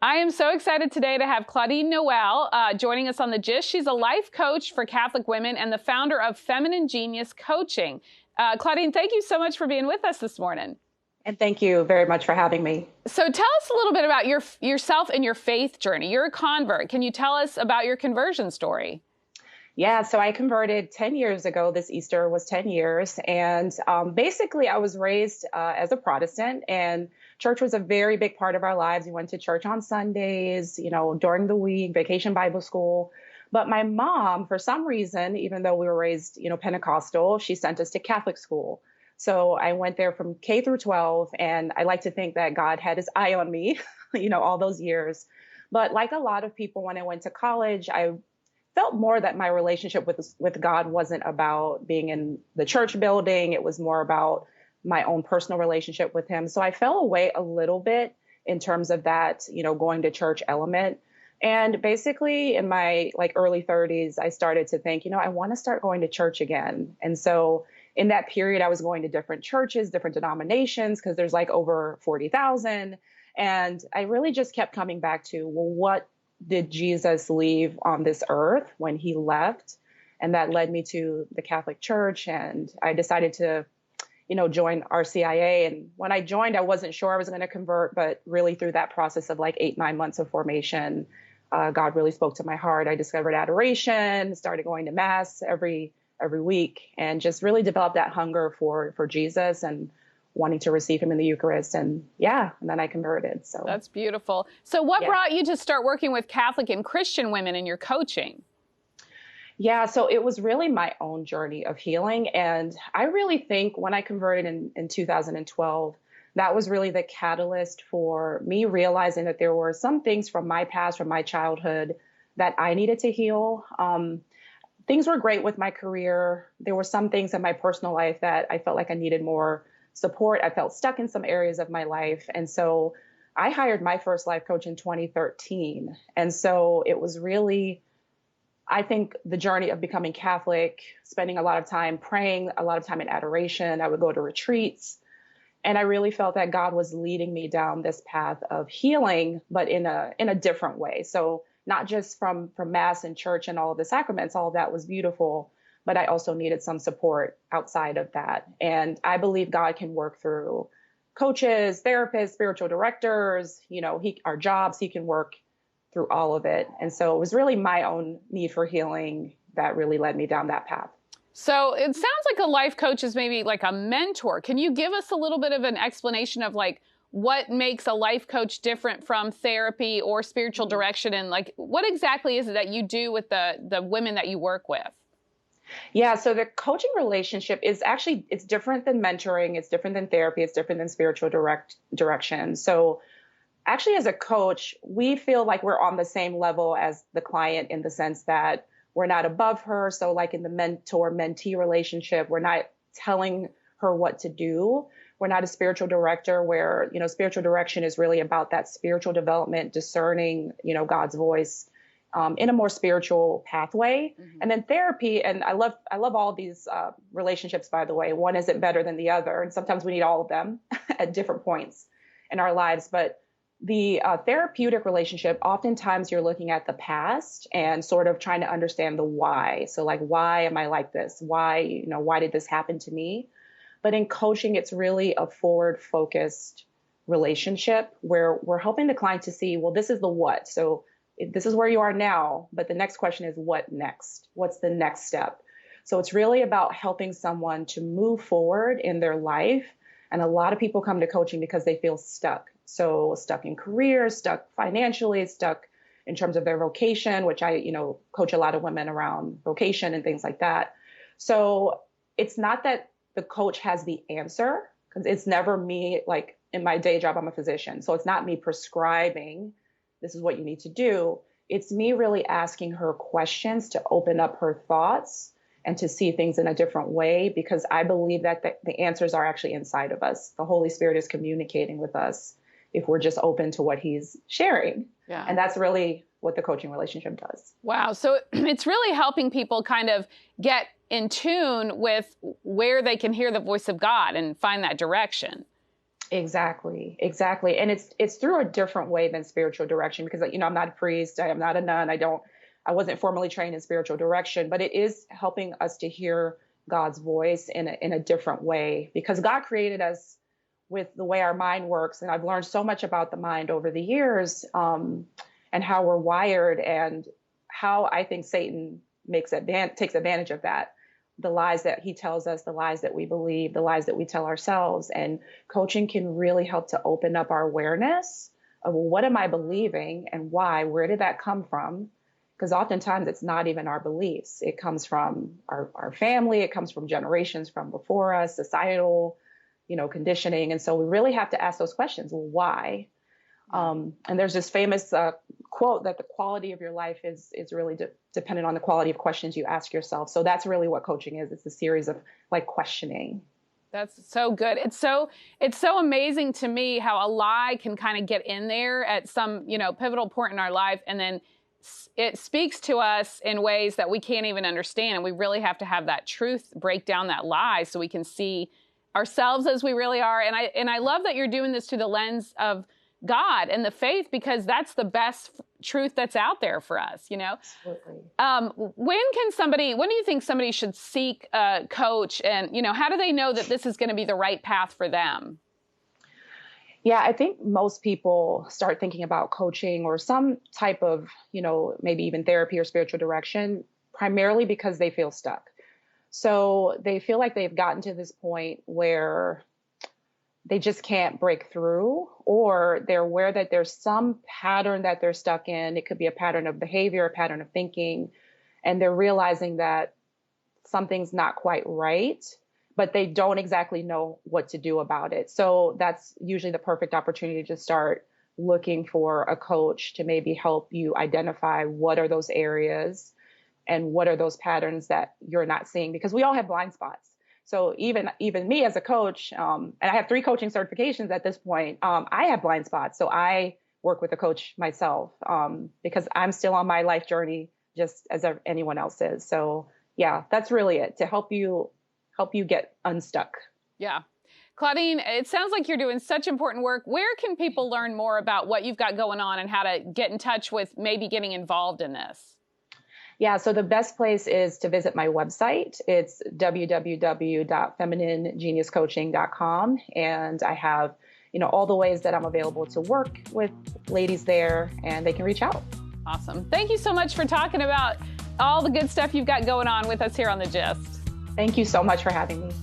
I am so excited today to have Claudine Noel joining us on The Gist. She's a life coach for Catholic women and the founder of Feminine Genius Coaching. Claudine, thank you so much for being with us this morning. And thank you very much for having me. So tell us a little bit about yourself and your faith journey. You're a convert. Can you tell us about your conversion story? Yeah, so I converted 10 years ago. This Easter was 10 years. And basically, I was raised as a Protestant, and church was a very big part of our lives. We went to church on Sundays, during the week, vacation Bible school. But my mom, for some reason, even though we were raised, Pentecostal, she sent us to Catholic school. So I went there from K through 12, and I like to think that God had his eye on me, all those years. But like a lot of people, when I went to college, I felt more that my relationship with God wasn't about being in the church building. It was more about my own personal relationship with him. So I fell away a little bit in terms of that, going to church element. And basically in my early 30s, I started to think, I want to start going to church again. And so in that period, I was going to different churches, different denominations, because there's over 40,000. And I really just kept coming back to, well, what did Jesus leave on this earth when he left? And that led me to the Catholic Church. And I decided to, join RCIA. And when I joined, I wasn't sure I was going to convert, but really through that process of 8-9 months of formation, God really spoke to my heart. I discovered adoration, started going to Mass every week, and just really developed that hunger for Jesus and wanting to receive him in the Eucharist. And then I converted. So that's beautiful. So what brought you to start working with Catholic and Christian women in your coaching? Yeah, so it was really my own journey of healing. And I really think when I converted in 2012, that was really the catalyst for me realizing that there were some things from my past, from my childhood, that I needed to heal. Things were great with my career. There were some things in my personal life that I felt like I needed more support. I felt stuck in some areas of my life. And so I hired my first life coach in 2013. And so it was really, I think, the journey of becoming Catholic, spending a lot of time praying, a lot of time in adoration. I would go to retreats. And I really felt that God was leading me down this path of healing, but in a different way. So not just from Mass and church and all of the sacraments, all of that was beautiful, but I also needed some support outside of that. And I believe God can work through coaches, therapists, spiritual directors, our jobs, he can work through all of it. And so it was really my own need for healing that really led me down that path. So it sounds like a life coach is maybe like a mentor. Can you give us a little bit of an explanation of what makes a life coach different from therapy or spiritual direction? And what exactly is it that you do with the women that you work with? Yeah, so the coaching relationship is actually, it's different than mentoring. It's different than therapy. It's different than spiritual direction. So actually, as a coach, we feel like we're on the same level as the client in the sense that we're not above her. So in the mentor-mentee relationship, we're not telling her what to do. We're not a spiritual director where, spiritual direction is really about that spiritual development, discerning, God's voice in a more spiritual pathway. Mm-hmm. And then therapy, and I love all these relationships, by the way. One isn't better than the other. And sometimes we need all of them at different points in our lives. But the therapeutic relationship, oftentimes you're looking at the past and sort of trying to understand the why. So why am I like this? Why did this happen to me? But in coaching, it's really a forward-focused relationship where we're helping the client to see, well, this is the what. So this is where you are now, but the next question is what next? What's the next step? So it's really about helping someone to move forward in their life. And a lot of people come to coaching because they feel stuck. So stuck in career, stuck financially, stuck in terms of their vocation, which I, coach a lot of women around vocation and things like that. So it's not that the coach has the answer, because it's never me, in my day job, I'm a physician. So it's not me prescribing, this is what you need to do. It's me really asking her questions to open up her thoughts and to see things in a different way, because I believe that the answers are actually inside of us. The Holy Spirit is communicating with us if we're just open to what he's sharing. Yeah. And that's really what the coaching relationship does. Wow. So it's really helping people kind of get in tune with where they can hear the voice of God and find that direction. Exactly, exactly. And it's through a different way than spiritual direction because, I'm not a priest, I am not a nun, I wasn't formally trained in spiritual direction, but it is helping us to hear God's voice in a different way because God created us with the way our mind works. And I've learned so much about the mind over the years, and how we're wired and how I think Satan takes advantage of that. The lies that he tells us, the lies that we believe, the lies that we tell ourselves. And coaching can really help to open up our awareness of, well, what am I believing and why? Where did that come from? Because oftentimes it's not even our beliefs. It comes from our family. It comes from generations from before us, societal, conditioning. And so we really have to ask those questions. Well, why? And there's this famous quote that the quality of your life is really dependent on the quality of questions you ask yourself. So that's really what coaching is. It's a series of questioning. That's so good. It's so amazing to me how a lie can kind of get in there at some, pivotal point in our life. And then it speaks to us in ways that we can't even understand. And we really have to have that truth break down that lie so we can see ourselves as we really are. And I love that you're doing this through the lens of God and the faith, because that's the best truth that's out there for us, Absolutely. When do you think somebody should seek a coach, and, how do they know that this is going to be the right path for them? Yeah, I think most people start thinking about coaching or some type of, maybe even therapy or spiritual direction, primarily because they feel stuck. So they feel like they've gotten to this point where they just can't break through, or they're aware that there's some pattern that they're stuck in. It could be a pattern of behavior, a pattern of thinking, and they're realizing that something's not quite right, but they don't exactly know what to do about it. So that's usually the perfect opportunity to start looking for a coach to maybe help you identify what are those areas and what are those patterns that you're not seeing, because we all have blind spots. So even me as a coach, and I have 3 coaching certifications at this point, I have blind spots. So I work with a coach myself, because I'm still on my life journey just as anyone else is. So yeah, that's really it, to help you get unstuck. Yeah. Claudine, it sounds like you're doing such important work. Where can people learn more about what you've got going on and how to get in touch with maybe getting involved in this? Yeah, so the best place is to visit my website. It's www.femininegeniuscoaching.com. And I have, all the ways that I'm available to work with ladies there, and they can reach out. Awesome. Thank you so much for talking about all the good stuff you've got going on with us here on The Gist. Thank you so much for having me.